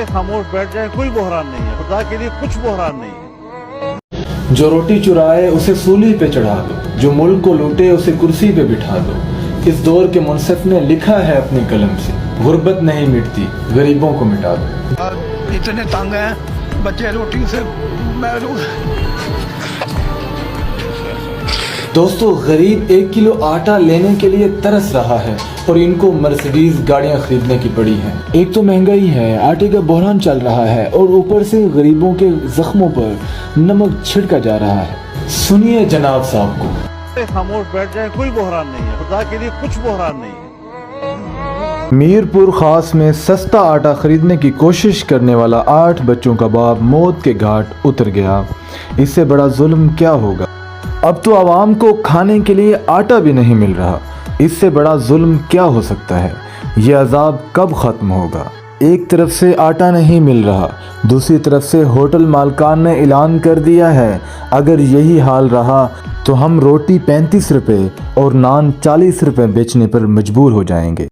खामोश बैठ जाए, कोई बहरान नहीं है, खुदा के लिए कुछ बहरान नहीं है। जो रोटी चुराए उसे सूली पे चढ़ा दो, जो मुल्क को लूटे उसे कुर्सी पे बिठा दो। इस दौर के मुनसिफ ने लिखा है अपनी कलम से, गुर्बत नहीं मिटती, गरीबों को मिटा दो। इतने तंग हैं बच्चे रोटी से महरूम। दोस्तों, गरीब 1 किलो आटा लेने के लिए तरस रहा है और इनको मर्सिडीज गाड़ियां खरीदने की पड़ी हैं। एक तो महंगाई है, आटे का बहरान चल रहा है और ऊपर से गरीबों के जख्मों पर नमक छिड़का जा रहा है। सुनिए जनाब साहब को। खामोश बैठ जाए, कोई बहरान नहीं है, खुदा के लिए कुछ बहरान नहीं है। मीरपुर खास में सस्ता आटा खरीदने की कोशिश करने वाला 8 बच्चों का बाप मौत के घाट उतर गया। इससे बड़ा जुल्म क्या होगा। अब तो आवाम को खाने के लिए आटा भी नहीं मिल रहा। इससे बड़ा जुल्म क्या हो सकता है। ये अजाब कब ख़त्म होगा। एक तरफ से आटा नहीं मिल रहा, दूसरी तरफ से होटल मालकान ने ऐलान कर दिया है अगर यही हाल रहा तो हम रोटी 35 रुपए और नान 40 रुपए बेचने पर मजबूर हो जाएंगे।